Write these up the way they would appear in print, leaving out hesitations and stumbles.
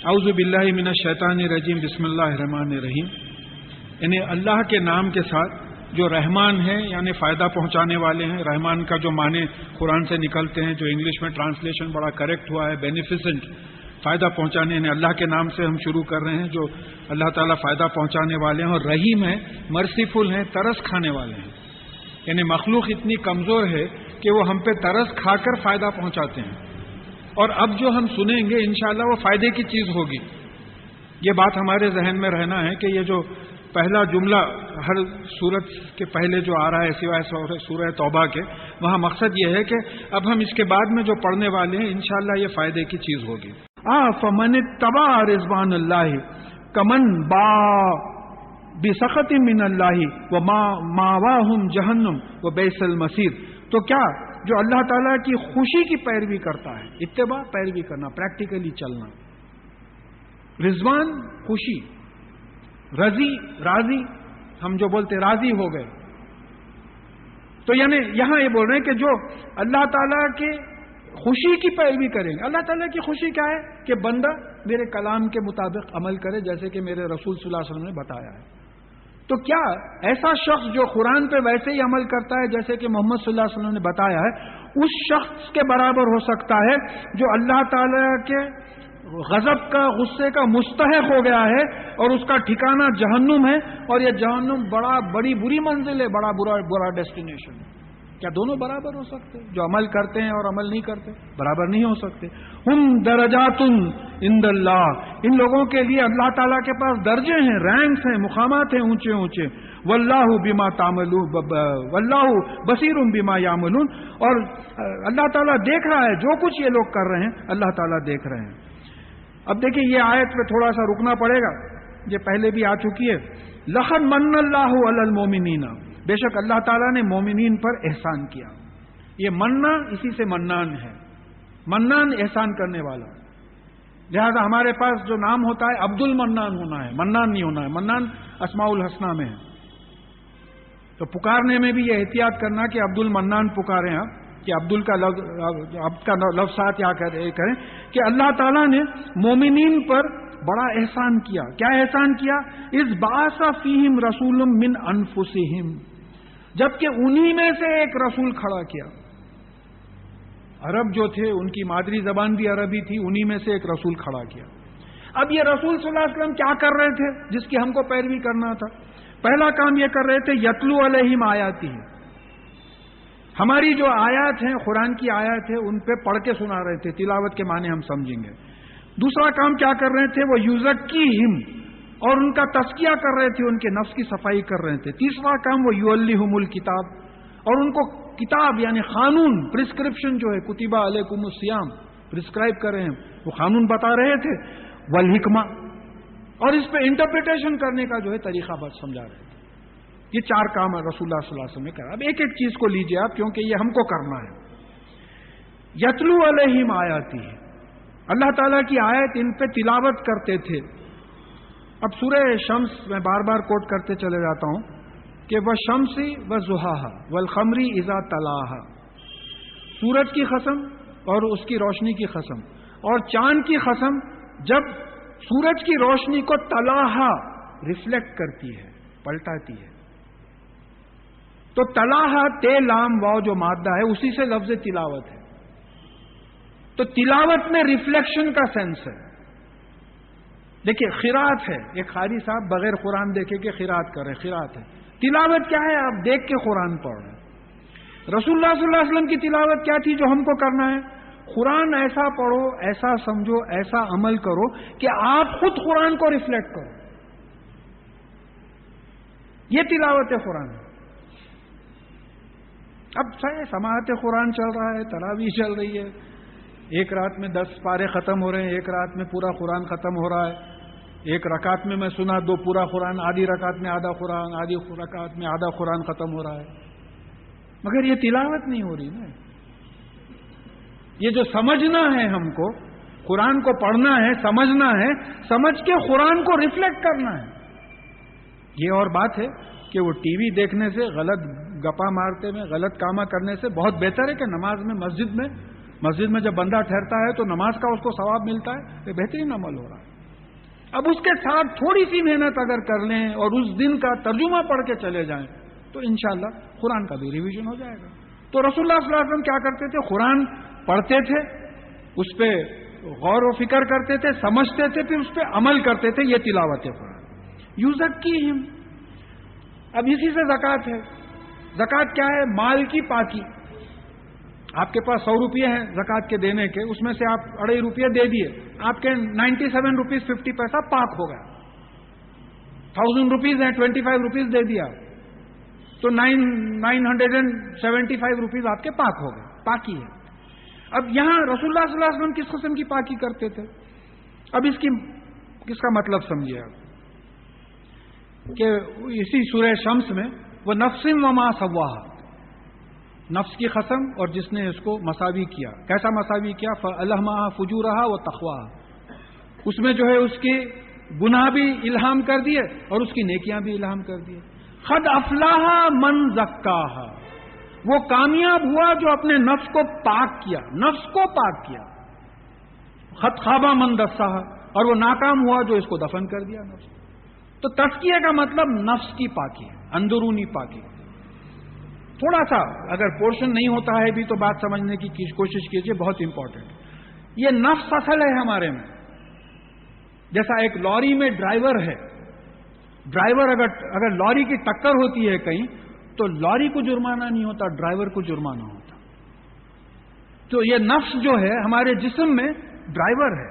اعوذ باللہ من الشیطان الرجیم، بسم اللہ الرحمن الرحیم. یعنی اللہ کے نام کے ساتھ جو رحمان ہے یعنی فائدہ پہنچانے والے ہیں. رحمان کا جو معنی قرآن سے نکلتے ہیں، جو انگلش میں ٹرانسلیشن بڑا کریکٹ ہوا ہے، بینیفیسنٹ، فائدہ پہنچانے. یعنی اللہ کے نام سے ہم شروع کر رہے ہیں جو اللہ تعالیٰ فائدہ پہنچانے والے ہیں. اور رحیم ہیں، مرسیفل ہیں، ترس کھانے والے ہیں. یعنی مخلوق اتنی کمزور ہے کہ وہ ہم پہ ترس کھا کر فائدہ پہنچاتے ہیں. اور اب جو ہم سنیں گے انشاءاللہ وہ فائدے کی چیز ہوگی. یہ بات ہمارے ذہن میں رہنا ہے کہ یہ جو پہلا جملہ ہر سورت کے پہلے جو آ رہا ہے سوائے سورہ توبہ کے، وہاں مقصد یہ ہے کہ اب ہم اس کے بعد میں جو پڑھنے والے ہیں انشاءاللہ یہ فائدے کی چیز ہوگی. فمن اتبع رضوان اللہ کمن با بسخط من اللہ وماواہم جہنم وبئس المصیر. تو کیا جو اللہ تعالیٰ کی خوشی کی پیروی کرتا ہے، اتباع پیروی کرنا، پریکٹیکلی چلنا، رضوان خوشی، رضی راضی، ہم جو بولتے راضی ہو گئے. تو یعنی یہاں یہ بول رہے ہیں کہ جو اللہ تعالیٰ کے خوشی کی پیروی کریں گے. اللہ تعالیٰ کی خوشی کیا ہے کہ بندہ میرے کلام کے مطابق عمل کرے، جیسے کہ میرے رسول صلی اللہ علیہ وسلم نے بتایا ہے. تو کیا ایسا شخص جو قرآن پہ ویسے ہی عمل کرتا ہے جیسے کہ محمد صلی اللہ علیہ وسلم نے بتایا ہے، اس شخص کے برابر ہو سکتا ہے جو اللہ تعالیٰ کے غضب کا، غصے کا مستحق ہو گیا ہے اور اس کا ٹھکانہ جہنم ہے، اور یہ جہنم بڑی بری منزل ہے، بڑا برا ڈیسٹینیشن ہے. کیا دونوں برابر ہو سکتے؟ جو عمل کرتے ہیں اور عمل نہیں کرتے برابر نہیں ہو سکتے. ہم درجات عند اللہ، ان لوگوں کے لیے اللہ تعالیٰ کے پاس درجے ہیں، رینکس ہیں، مقامات ہیں اونچے اونچے. واللہ بما تعملون واللہ بصیر بما یعملون، اور اللہ تعالیٰ دیکھ رہا ہے جو کچھ یہ لوگ کر رہے ہیں، اللہ تعالیٰ دیکھ رہے ہیں. اب دیکھیں یہ آیت پہ تھوڑا سا رکنا پڑے گا، یہ پہلے بھی آ چکی ہے. لقد من اللہ علی المؤمنین، بے شک اللہ تعالیٰ نے مومنین پر احسان کیا. یہ مننا اسی سے منان ہے، منان احسان کرنے والا. لہذا ہمارے پاس جو نام ہوتا ہے عبد المنان ہونا ہے، منان نہیں ہونا ہے. منان اسماء الحسنہ میں ہے. تو پکارنے میں بھی یہ احتیاط کرنا کہ عبد المنان پکاریں آپ، کہ عبد کا لفظ ساتھ یا کریں کہ اللہ تعالیٰ نے مومنین پر بڑا احسان کیا. کیا احسان کیا؟ اذ بعث فیہم رسول من انفسہم، جبکہ انہی میں سے ایک رسول کھڑا کیا. عرب جو تھے ان کی مادری زبان بھی عربی تھی، انہی میں سے ایک رسول کھڑا کیا. اب یہ رسول صلی اللہ علیہ وسلم کیا کر رہے تھے جس کی ہم کو پیروی کرنا تھا؟ پہلا کام یہ کر رہے تھے یتلو علیہم آیاتی، ہماری جو آیات ہیں، قرآن کی آیات ہیں، ان پہ پڑھ کے سنا رہے تھے. تلاوت کے معنی ہم سمجھیں گے. دوسرا کام کیا کر رہے تھے؟ وہ یزکیہم، اور ان کا تزکیہ کر رہے تھے، ان کے نفس کی صفائی کر رہے تھے. تیسرا کام وہ یعلمہم الکتاب، اور ان کو کتاب یعنی قانون، پرسکرپشن جو ہے، کتب علیکم الصیام، پرسکرائب کر رہے ہیں، وہ قانون بتا رہے تھے. والحکمہ، اور اس پہ انٹرپریٹیشن کرنے کا جو ہے طریقہ بات سمجھا رہے تھے. یہ چار کام رسول اللہ صلی اللہ علیہ وسلم نے کرا. اب ایک ایک چیز کو لیجئے آپ، کیونکہ یہ ہم کو کرنا ہے. یتلو علیہم آیاتی، اللہ تعالیٰ کی آیت ان پہ تلاوت کرتے تھے. اب سورہ شمس میں بار بار کوٹ کرتے چلے جاتا ہوں کہ وَالشَّمْسِ وَضُحَاهَا وَالْقَمَرِ إِذَا تَلَاهَا، سورج کی قسم اور اس کی روشنی کی قسم، اور چاند کی قسم جب سورج کی روشنی کو تلاہا ریفلیکٹ کرتی ہے، پلٹاتی ہے. تو تلاہا تے لام واو جو مادہ ہے اسی سے لفظ تلاوت ہے. تو تلاوت میں ریفلیکشن کا سینس ہے. دیکھیے قرات ہے، ایک قاری صاحب بغیر قرآن دیکھے کہ قرات کر رہے، قرات ہے. تلاوت کیا ہے؟ آپ دیکھ کے قرآن پڑھ رہے ہیں. رسول اللہ صلی اللہ علیہ وسلم کی تلاوت کیا تھی جو ہم کو کرنا ہے؟ قرآن ایسا پڑھو، ایسا سمجھو، ایسا عمل کرو کہ آپ خود قرآن کو ریفلیکٹ کرو. یہ تلاوت قرآن ہے. اب سماعت قرآن چل رہا ہے، تراویح چل رہی ہے، ایک رات میں 10 پارے ختم ہو رہے ہیں، ایک رات میں پورا قرآن ختم ہو رہا ہے. ایک رکعت میں سنا دو پورا قرآن، آدھی رکعت میں آدھا قرآن، آدھی رکعت میں آدھا قرآن ختم ہو رہا ہے. مگر یہ تلاوت نہیں ہو رہی نا. یہ جو سمجھنا ہے ہم کو، قرآن کو پڑھنا ہے، سمجھنا ہے، سمجھ کے قرآن کو ریفلیکٹ کرنا ہے. یہ اور بات ہے کہ وہ ٹی وی دیکھنے سے، غلط گپا مارتے میں، غلط کامہ کرنے سے بہت بہتر ہے کہ نماز میں مسجد میں جب بندہ ٹھہرتا ہے تو نماز کا اس کو ثواب ملتا ہے. یہ بہترین عمل ہو رہا ہے. اب اس کے ساتھ تھوڑی سی محنت اگر کر لیں اور اس دن کا ترجمہ پڑھ کے چلے جائیں تو انشاءاللہ قرآن کا بھی ریویژن ہو جائے گا. تو رسول اللہ صلی اللہ علیہ وسلم کیا کرتے تھے؟ قرآن پڑھتے تھے، اس پہ غور و فکر کرتے تھے، سمجھتے تھے، پھر اس پہ عمل کرتے تھے. یہ تلاوت قرآن. یزکیہم. اب اسی سے زکوٰۃ ہے. زکوٰۃ کیا ہے؟ مال کی پاکی. آپ کے پاس 100 روپے ہیں زکوٰۃ کے دینے کے، اس میں سے آپ 2.5 روپے دے دیے، آپ کے 97 روپیز 50 پیسہ پاک ہو گیا. 1000 روپیز ہیں، 25 روپیز دے دیا تو 975 روپیز آپ کے پاک ہو گئے. پاکی ہے. اب یہاں رسول اللہ صلی اللہ علیہ وسلم کس قسم کی پاکی کرتے تھے؟ اب اس کا مطلب سمجھیے آپ کہ اسی سورہ شمس میں وہ نفس وما سواہا، نفس کی قسم اور جس نے اس کو مساوی کیا. کیسا مساوی کیا؟ فَأَلْهَمَهَا فُجُورَهَا وَتَقْوَاهَا. اس میں جو ہے اس کے گناہ بھی الہام کر دیے اور اس کی نیکیاں بھی الہام کر دیے. قَدْ أَفْلَحَ مَنْ زَكَّاهَا. وہ کامیاب ہوا جو اپنے نفس کو پاک کیا، نفس کو پاک کیا. قَدْ خَابَ مَنْ دَسَّاهَا. اور وہ ناکام ہوا جو اس کو دفن کر دیا نفس. تو تزکیہ کا مطلب نفس کی پاکی ہے، اندرونی پاکی. تھوڑا سا اگر پورشن نہیں ہوتا ہے بھی تو بات سمجھنے کی کوشش کیجیے، بہت امپورٹنٹ. یہ نفس اصل ہے ہمارے میں. جیسا ایک لوری میں ڈرائیور ہے، ڈرائیور اگر لوری کی ٹکر ہوتی ہے کہیں تو لوری کو جرمانہ نہیں ہوتا، ڈرائیور کو جرمانہ ہوتا. تو یہ نفس جو ہے ہمارے جسم میں ڈرائیور ہے.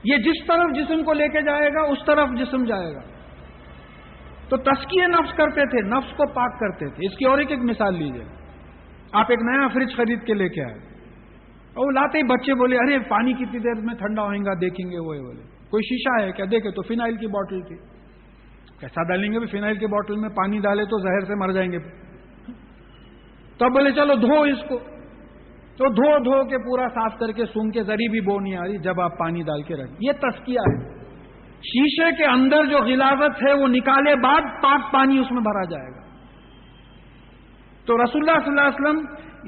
یہ جس طرف جسم کو لے کے جائے گا اس طرف جسم جائے گا. تو تزکیہ نفس کرتے تھے، نفس کو پاک کرتے تھے. اس کی اور ایک مثال لیجیے. آپ ایک نیا فریج خرید کے لے کے آئے اور لاتے ہی بچے بولے ارے پانی کتنی دیر میں ٹھنڈا ہوئے گا دیکھیں گے. وہ بولے کوئی شیشہ ہے کیا؟ دیکھے تو فینائل کی بوٹل تھی. کیسا ڈالیں گے؟ فینائل کی بوٹل میں پانی ڈالے تو زہر سے مر جائیں گے. تب بولے چلو دھو اس کو. تو دھو کے پورا صاف کر کے سونگ کے ذریعے بھی بو نہیں آ رہی جب آپ پانی ڈال کے رکھیں. یہ تزکیہ ہے. شیشے کے اندر جو غلاظت ہے وہ نکالے بعد پاک پانی اس میں بھرا جائے گا. تو رسول اللہ صلی اللہ علیہ وسلم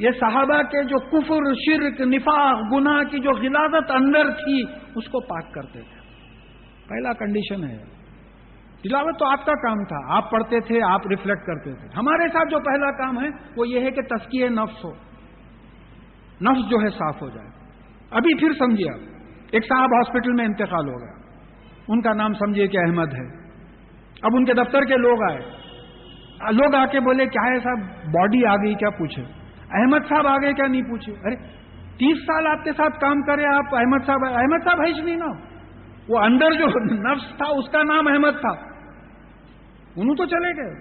یہ صحابہ کے جو کفر، شرک، نفاق، گناہ کی جو غلاظت اندر تھی اس کو پاک کرتے تھے. پہلا کنڈیشن ہے. تلاوت تو آپ کا کام تھا، آپ پڑھتے تھے، آپ ریفلیکٹ کرتے تھے. ہمارے ساتھ جو پہلا کام ہے وہ یہ ہے کہ تزکیہ نفس ہو، نفس جو ہے صاف ہو جائے. ابھی پھر سمجھیے آپ، ایک صاحب ہاسپٹل میں انتقال ہو گیا، ان کا نام سمجھیے کہ احمد ہے. اب ان کے دفتر کے لوگ آئے، لوگ آ کے بولے کیا ہے صاحب باڈی آ گئی کیا؟ پوچھے. احمد صاحب آ گئے کیا؟ نہیں پوچھے. ارے 30 سال آپ کے ساتھ کام کرے آپ، احمد صاحب ہے ہی نہیں نا. وہ اندر جو نفس تھا اس کا نام احمد تھا. انہوں تو چلے گئے،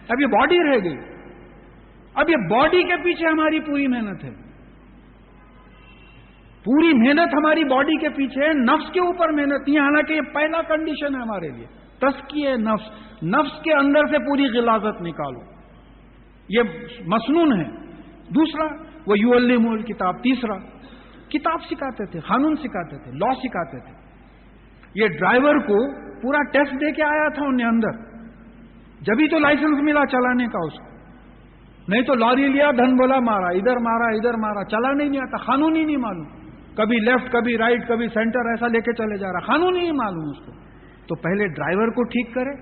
اب یہ باڈی رہ گئی. اب یہ باڈی کے پیچھے ہماری پوری محنت ہے. پوری محنت ہماری باڈی کے پیچھے ہے، نفس کے اوپر محنت نہیں. حالانکہ یہ پہلا کنڈیشن ہے ہمارے لیے، تزکیہ نفس. نفس کے اندر سے پوری غلاظت نکالو، یہ مسنون ہے. دوسرا وہ یعلم الکتاب. تیسرا کتاب سکھاتے تھے، قانون سکھاتے تھے، لا سکھاتے تھے. یہ ڈرائیور کو پورا ٹیسٹ دے کے آیا تھا انہیں اندر، جبھی تو لائسنس ملا چلانے کا اس کو. نہیں تو لاری لیا، دھن بولا، مارا ادھر مارا، چلانا ہی نہیں آتا، قانون ہی نہیں معلوم. کبھی لیفٹ، کبھی رائٹ، کبھی سینٹر، ایسا لے کے چلے جا رہا، قانون ہی نہیں معلوم اس کو. تو پہلے ڈرائیور کو ٹھیک کرے،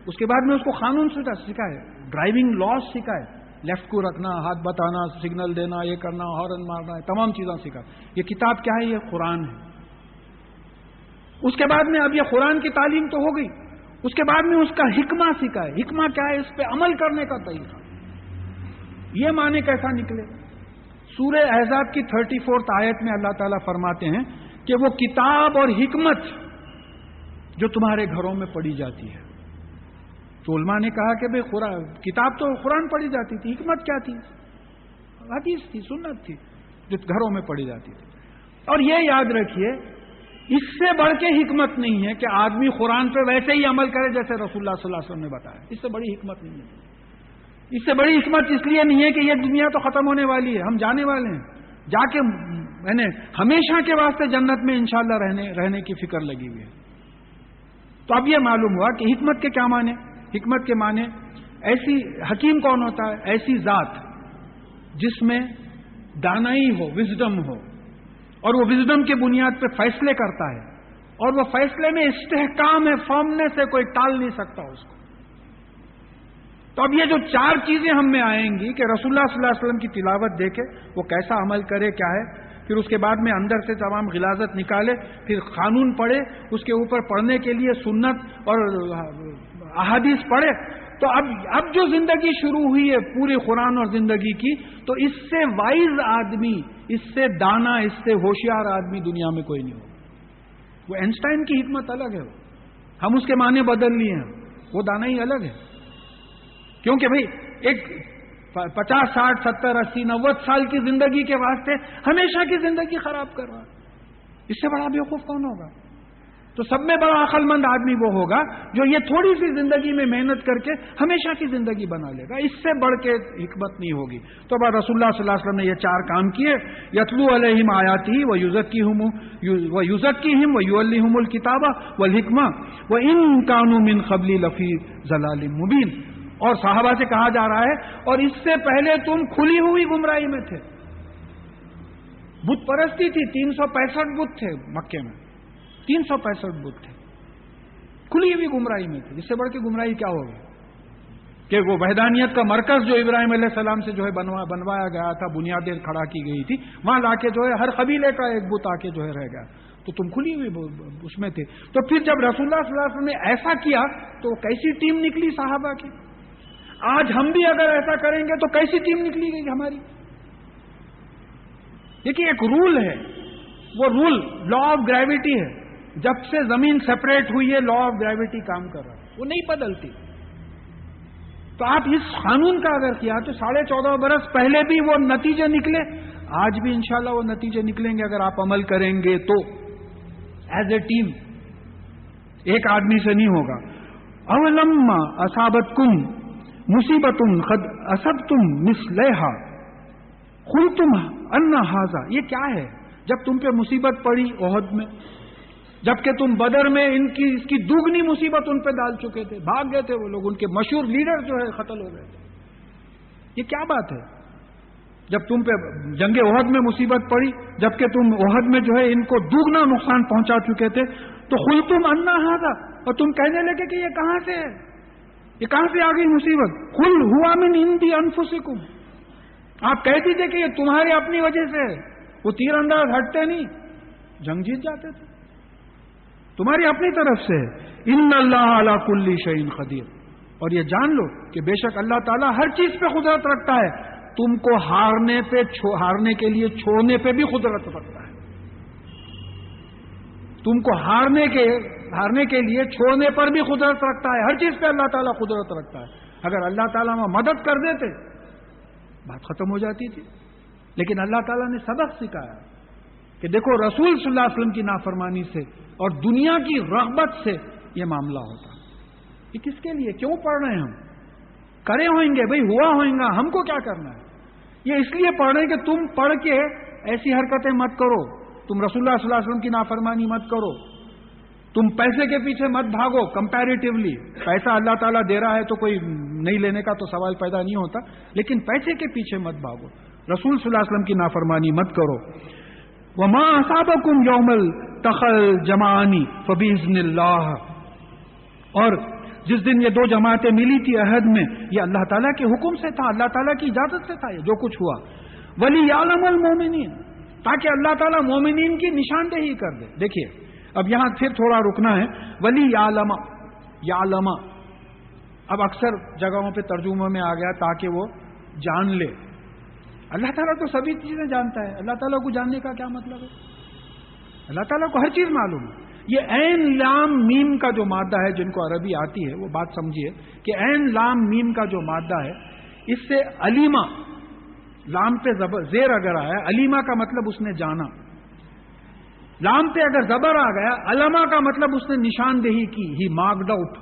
اس کے بعد میں اس کو قانون سکھائے، ڈرائیونگ لاس سکھائے. لیفٹ کو رکھنا، ہاتھ بتانا، سگنل دینا، یہ کرنا، ہارن مارنا، تمام چیزیں سکھائے. یہ کتاب کیا ہے؟ یہ قرآن ہے. اس کے بعد میں اب یہ قرآن کی تعلیم تو ہو گئی، اس کے بعد میں اس کا حکمہ سکھائے. حکمہ کیا ہے؟ اس پہ عمل کرنے کا طریقہ. یہ معنی کیسا نکلے؟ سورہ احزاب کی 34 آیت میں اللہ تعالیٰ فرماتے ہیں کہ وہ کتاب اور حکمت جو تمہارے گھروں میں پڑھی جاتی ہے. تو علماء نے کہا کہ بھئی کتاب تو قرآن پڑھی جاتی تھی، حکمت کیا تھی؟ حدیث تھی، سنت تھی جو گھروں میں پڑھی جاتی تھی. اور یہ یاد رکھیے اس سے بڑھ کے حکمت نہیں ہے کہ آدمی قرآن پہ ویسے ہی عمل کرے جیسے رسول اللہ صلی اللہ علیہ وسلم نے بتایا. اس سے بڑی حکمت نہیں ہے. اس سے بڑی حکمت اس لیے نہیں ہے کہ یہ دنیا تو ختم ہونے والی ہے، ہم جانے والے ہیں، جا کے میں نے ہمیشہ کے واسطے جنت میں انشاءاللہ رہنے کی فکر لگی ہوئی ہے. تو اب یہ معلوم ہوا کہ حکمت کے کیا معنی؟ حکمت کے معنی ایسی، حکیم کون ہوتا ہے؟ ایسی ذات جس میں دانائی ہو، وزڈم ہو، اور وہ وزڈم کی بنیاد پہ فیصلے کرتا ہے، اور وہ فیصلے میں استحکام ہے، فارمنیس ہے، کوئی ٹال نہیں سکتا اس کو. تو اب یہ جو 4 چیزیں ہم میں آئیں گی کہ رسول اللہ صلی اللہ علیہ وسلم کی تلاوت دیکھے، وہ کیسا عمل کرے، کیا ہے، پھر اس کے بعد میں اندر سے تمام غلاظت نکالے، پھر قانون پڑھے، اس کے اوپر پڑھنے کے لیے سنت اور احادیث پڑھے. تو اب جو زندگی شروع ہوئی ہے پوری قرآن اور زندگی کی، تو اس سے وائز آدمی، اس سے دانا، اس سے ہوشیار آدمی دنیا میں کوئی نہیں ہوگا. وہ اینسٹائن کی حکمت الگ ہے، ہم اس کے معنی بدل لیے ہیں، وہ دانا ہی الگ ہے. کیونکہ بھئی ایک 50 60 70 80 90 سال کی زندگی کے واسطے ہمیشہ کی زندگی خراب کر رہا ہے، اس سے بڑا بیوقوف کون ہوگا؟ تو سب میں بڑا عقل مند آدمی وہ ہوگا جو یہ تھوڑی سی زندگی میں محنت کر کے ہمیشہ کی زندگی بنا لے گا. اس سے بڑھ کے حکمت نہیں ہوگی. تو بعد رسول اللہ صلی اللہ علیہ وسلم نے یہ 4 کام کیے. یتلو علیہم آیاتہ ویزکیہم ویعلمہم الکتاب والحکمہ وان کانوا من قبل لفی ضلال مبین. اور صحابہ سے کہا جا رہا ہے اور اس سے پہلے تم کھلی ہوئی گمراہی میں تھے. بت پرستی تھی، 365 بت تھے مکے میں، 365 بت تھے، کھلی ہوئی گمراہی میں تھے. اس سے بڑھ کے گمراہی کیا ہوگی کہ وہ وحدانیت کا مرکز جو ابراہیم علیہ السلام سے جو ہے بنوایا گیا تھا، بنیادیں کھڑا کی گئی تھی، وہاں لا کے جو ہے ہر قبیلے کا ایک بت آ کے جو ہے رہ گیا. تو تم کھلی ہوئی اس میں تھے. تو پھر جب رسول اللہ صلی اللہ علیہ وسلم نے ایسا کیا تو کیسی ٹیم نکلی صحابہ کی. آج ہم بھی اگر ایسا کریں گے تو کیسی ٹیم نکلی گئی ہماری. دیکھیے ایک رول ہے، وہ رول لا آف گریوٹی ہے. جب سے زمین سپریٹ ہوئی ہے لا آف گریوٹی کام کر رہا ہے، وہ نہیں بدلتی. تو آپ اس قانون کا اگر کیا تو 14.5 برس پہلے بھی وہ نتیجے نکلے، آج بھی انشاءاللہ وہ نتیجے نکلیں گے اگر آپ عمل کریں گے تو. ایز اے ٹیم، ایک آدمی سے نہیں ہوگا. اولما اصابتکم مصیبت قد اصبتم مثلھا قلتم ان ھذا. یہ کیا ہے؟ جب تم پہ مصیبت پڑی احد میں، جبکہ تم بدر میں اس کی دوگنی مصیبت ان پہ ڈال چکے تھے، بھاگ گئے تھے وہ لوگ، ان کے مشہور لیڈر جو ہے قتل ہو گئے تھے. یہ کیا بات ہے؟ جب تم پہ جنگ احد میں مصیبت پڑی، جبکہ تم احد میں جو ہے ان کو دوگنا نقصان پہنچا چکے تھے، تو قلتم ان ھذا، اور تم کہنے لگے کہ یہ کہاں سے ہے، یہ کہاں سے آ گئی مصیبت. قل ھوا من عند انفسکم. آپ کہتی تھے کہ یہ تمہاری اپنی وجہ سے ہے. وہ تیر انداز ہٹتے نہیں، جنگ جیت جاتے تھے، تمہاری اپنی طرف سے ہے. ان اللہ علی کل شیء قدیر. اور یہ جان لو کہ بے شک اللہ تعالیٰ ہر چیز پہ قدرت رکھتا ہے. تم کو ہارنے کے لیے چھوڑنے پہ بھی قدرت رکھتا ہے. تم کو ہارنے کے لیے چھوڑنے پر بھی قدرت رکھتا ہے. ہر چیز پہ اللہ تعالیٰ قدرت رکھتا ہے. اگر اللہ تعالیٰ میں مدد کر دیتے بات ختم ہو جاتی تھی. لیکن اللہ تعالیٰ نے سبق سکھایا کہ دیکھو رسول صلی اللہ علیہ وسلم کی نافرمانی سے اور دنیا کی رغبت سے یہ معاملہ ہوتا. یہ کس کے لیے کیوں پڑھ رہے ہیں ہم؟ کرے ہوئیں گے بھئی، ہوا ہوئیں گا، ہم کو کیا کرنا ہے. یہ اس لیے پڑھ رہے ہیں کہ تم پڑھ کے ایسی حرکتیں مت کرو، تم رسول اللہ صلی اللہ علیہ وسلم کی نافرمانی مت کرو، تم پیسے کے پیچھے مت بھاگو. کمپیریٹیولی پیسہ اللہ تعالیٰ دے رہا ہے تو کوئی نہیں لینے کا تو سوال پیدا نہیں ہوتا، لیکن پیسے کے پیچھے مت بھاگو. رسول صلی اللہ علیہ وسلم کی نافرمانی مت کرو. وما اصابکم یوم التقى الجمعان فباذن اللہ. اور جس دن یہ 2 جماعتیں ملی تھی عہد میں، یہ اللہ تعالیٰ کے حکم سے تھا، اللہ تعالیٰ کی اجازت سے تھا یہ جو کچھ ہوا. وَلِيَعْلَمَ الْمُؤْمِنِينَ، تاکہ اللہ تعالیٰ مومنین کی نشاندہی کر دے. دیکھیے اب یہاں پھر تھوڑا رکنا ہے. وَلِيَعْلَمَ، یعلم اب اکثر جگہوں پہ ترجمہ میں آ گیا تاکہ وہ جان لے. اللہ تعالیٰ تو سبھی چیزیں جانتا ہے. اللہ تعالیٰ کو جاننے کا کیا مطلب ہے؟ اللہ تعالیٰ کو ہر چیز معلوم ہے. یہ عین لام میم کا جو مادہ ہے، جن کو عربی آتی ہے وہ بات سمجھیے کہ عین لام میم کا جو مادہ ہے، اس سے علیمہ، لام پہ زیر اگر آیا، علیمہ کا مطلب اس نے جانا. لام پہ اگر زبر آ گیا، علمہ کا مطلب اس نے نشاندہی کی، ہی مارکڈ آؤٹ.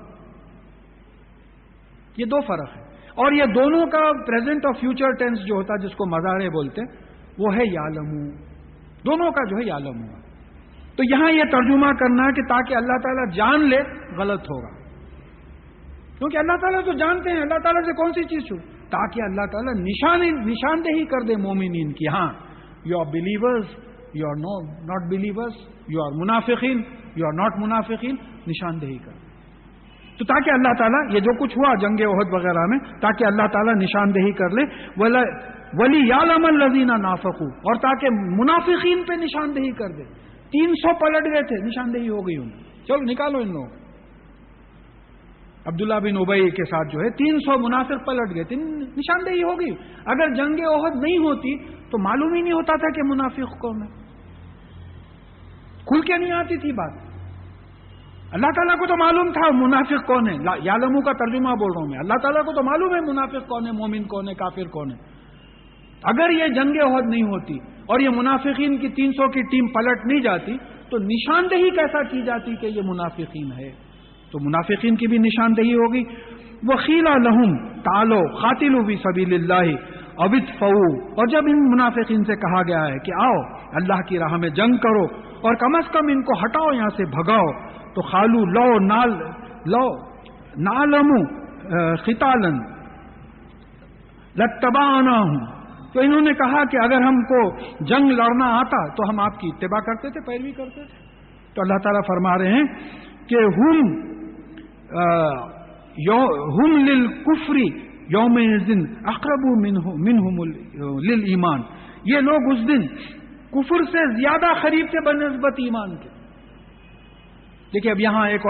یہ 2 فرق ہے. اور یہ دونوں کا پریزنٹ اور فیوچر ٹینس جو ہوتا ہے، جس کو مضارع بولتے ہیں، وہ ہے یعلمو. دونوں کا جو ہے یعلمو. تو یہاں یہ ترجمہ کرنا ہے کہ تاکہ اللہ تعالیٰ جان لے، غلط ہوگا، کیونکہ اللہ تعالیٰ تو جانتے ہیں، اللہ تعالیٰ سے کون سی چیز چھوٹ. تاکہ اللہ تعالیٰ نشاندہی کر دے مومنین کی. ہاں you are believers you are not believers, you are منافقین، یو آر ناٹ منافقین، نشاندہی کر دے. تو تاکہ اللہ تعالیٰ یہ جو کچھ ہوا جنگ احد وغیرہ میں، تاکہ اللہ تعالیٰ نشاندہی کر لے وَلِيَعْلَمَ الَّذِينَ نَافَقُوا، اور تاکہ منافقین پہ نشاندہی کر دے. 300 پلٹ گئے تھے، نشاندہی ہو گئی انہیں. چلو نکالو ان لوگوں. عبداللہ بن ابی کے ساتھ جو ہے 300 منافق پلٹ گئے تھے، نشاندہی ہو گئی. اگر جنگ احد نہیں ہوتی تو معلوم ہی نہیں ہوتا تھا کہ منافق کون ہے، کھل کے نہیں آتی تھی بات. اللہ تعالیٰ کو تو معلوم تھا منافق کون ہے. یعلمو کا ترجمہ بول رہا ہوں میں. اللہ تعالیٰ کو تو معلوم ہے منافق کون ہے، مومن کون ہے، کافر کون ہے. اگر یہ جنگ احد نہیں ہوتی اور یہ منافقین کی 300 کی ٹیم پلٹ نہیں جاتی تو نشاندہی کیسا کی جاتی کہ یہ منافقین ہے. تو منافقین کی بھی نشاندہی ہوگی. وَقِيلَ لَهُمْ تَعَالَوْا قَاتِلُوا فِي سَبِيلِ اللَّهِ أَوِ ادْفَعُوا، اور جب ان منافقین سے کہا گیا ہے کہ آؤ اللہ کی راہ میں جنگ کرو اور کم از کم ان کو ہٹاؤ، یہاں سے بھگاؤ، تو خالو لو نعلم قتالا لاتبعناہم، تو انہوں نے کہا کہ اگر ہم کو جنگ لڑنا آتا تو ہم آپ کی اتباع کرتے تھے، پیروی کرتے تھے. تو اللہ تعالیٰ فرما رہے ہیں کہ ہم للکفر یومئذ اقرب منہم للایمان، یہ لوگ اس دن کفر سے زیادہ قریب تھے بنسبت ایمان کے. دیکھیے اب یہاں ایک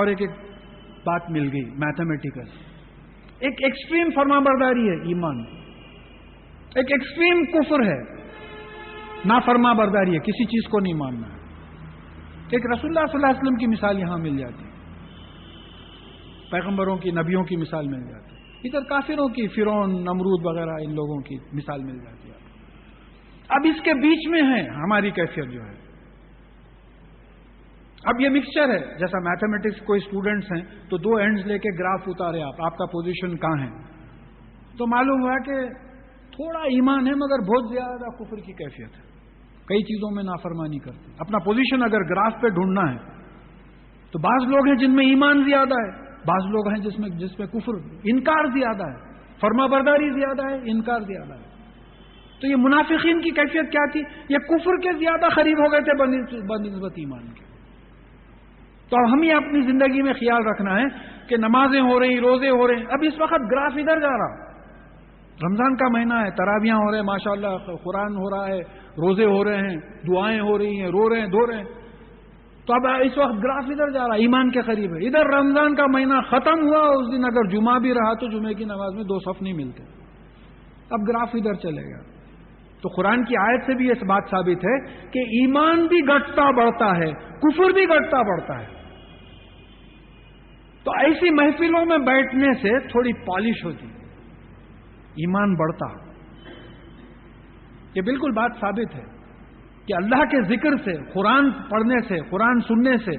بات مل گئی میتھمیٹیکل. ایک ایکسٹریم فرما برداری ہے ایمان، ایک ایکسٹریم کفر ہے، نافرما برداری ہے، کسی چیز کو نہیں ماننا. ایک رسول اللہ صلی اللہ علیہ وسلم کی مثال یہاں مل جاتی، پیغمبروں کی، نبیوں کی مثال مل جاتی. ادھر کافروں کی، فرعون، نمرود وغیرہ ان لوگوں کی مثال مل جاتی ہے. اب اس کے بیچ میں ہے ہماری کیفیت جو ہے. اب یہ مکسچر ہے، جیسا میتھمیٹکس کوئی اسٹوڈنٹس ہیں تو 2 اینڈز لے کے گراف اتارے آپ کا پوزیشن کہاں ہے، تو معلوم ہوا کہ تھوڑا ایمان ہے مگر بہت زیادہ کفر کی کیفیت ہے، کئی چیزوں میں نافرمانی کرتے. اپنا پوزیشن اگر گراف پہ ڈھونڈنا ہے تو بعض لوگ ہیں جن میں ایمان زیادہ ہے، بعض لوگ ہیں جس میں کفر، انکار زیادہ ہے، فرما برداری زیادہ ہے، انکار زیادہ ہے. تو یہ منافقین کی کیفیت کیا تھی؟ یہ کفر کے زیادہ قریب ہو گئے تھے بنسبت ایمان کے. تو اب ہمیں اپنی زندگی میں خیال رکھنا ہے کہ نمازیں ہو رہی، روزے ہو رہے ہیں. اب اس وقت گراف ادھر جا رہا، رمضان کا مہینہ ہے، تراویحاں ہو رہے ہیں، ماشاءاللہ قرآن ہو رہا ہے، روزے ہو رہے ہیں، دعائیں ہو رہی ہیں، رو رہے ہیں، دھو رہے ہیں. تو اب اس وقت گراف ادھر جا رہا ہے، ایمان کے قریب ہے. ادھر رمضان کا مہینہ ختم ہوا، اس دن اگر جمعہ بھی رہا تو جمعے کی نماز میں 2 صف نہیں ملتے. اب گراف ادھر چلے گا. تو قرآن کی آیت سے بھی یہ بات ثابت ہے کہ ایمان بھی گھٹتا بڑھتا ہے، کفر بھی گھٹتا بڑھتا ہے. تو ایسی محفلوں میں بیٹھنے سے تھوڑی پالش ہوتی، ایمان بڑھتا. یہ بالکل بات ثابت ہے کہ اللہ کے ذکر سے، قرآن پڑھنے سے، قرآن سننے سے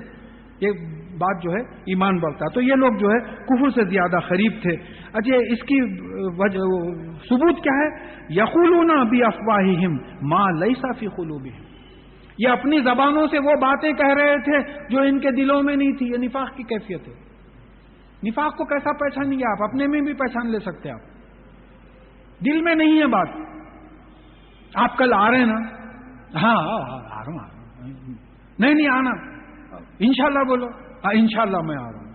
یہ بات جو ہے ایمان بڑھتا. تو یہ لوگ جو ہے کفر سے زیادہ قریب تھے. اچھا اس کی ثبوت کیا ہے؟ یقولون بافواہہم ما لیس فی قلوبہم، یہ اپنی زبانوں سے وہ باتیں کہہ رہے تھے جو ان کے دلوں میں نہیں تھی. یہ نفاق کی کیفیت ہے. نفاق کو کیسا پہچانیں گے آپ؟ اپنے میں بھی پہچان لے سکتے آپ. دل میں نہیں ہے بات. آپ کل آ رہے ہیں نا؟ ہاں آ رہا ہوں. نہیں آنا، انشاءاللہ بولو. ہاں انشاءاللہ میں آ رہا ہوں،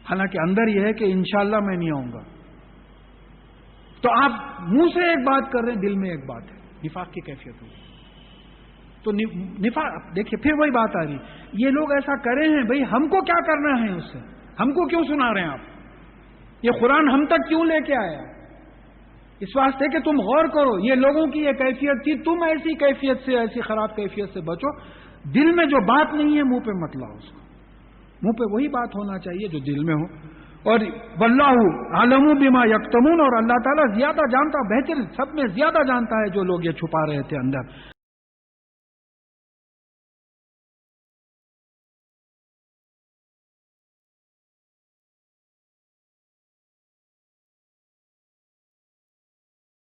حالانکہ اندر یہ ہے کہ انشاءاللہ میں نہیں آؤں گا. تو آپ منہ سے ایک بات کر رہے ہیں، دل میں ایک بات ہے. نفاق کی کیفیت ہوگی. تو نفاق دیکھیے پھر وہی بات آ رہی، یہ لوگ ایسا کرے ہیں، بھئی ہم کو کیا کرنا ہے اس سے؟ ہم کو کیوں سنا رہے ہیں آپ؟ یہ قرآن ہم تک کیوں لے کے آیا؟ اس واسطے کہ تم غور کرو، یہ لوگوں کی یہ کیفیت تھی، تم ایسی کیفیت سے، ایسی خراب کیفیت سے بچو. دل میں جو بات نہیں ہے منہ پہ مت لاؤ اس کو. منہ پہ وہی بات ہونا چاہیے جو دل میں ہو. اور واللہ عالم بما یکتمون، اور اللہ تعالیٰ زیادہ جانتا، بہتر سب میں زیادہ جانتا ہے جو لوگ یہ چھپا رہے تھے اندر.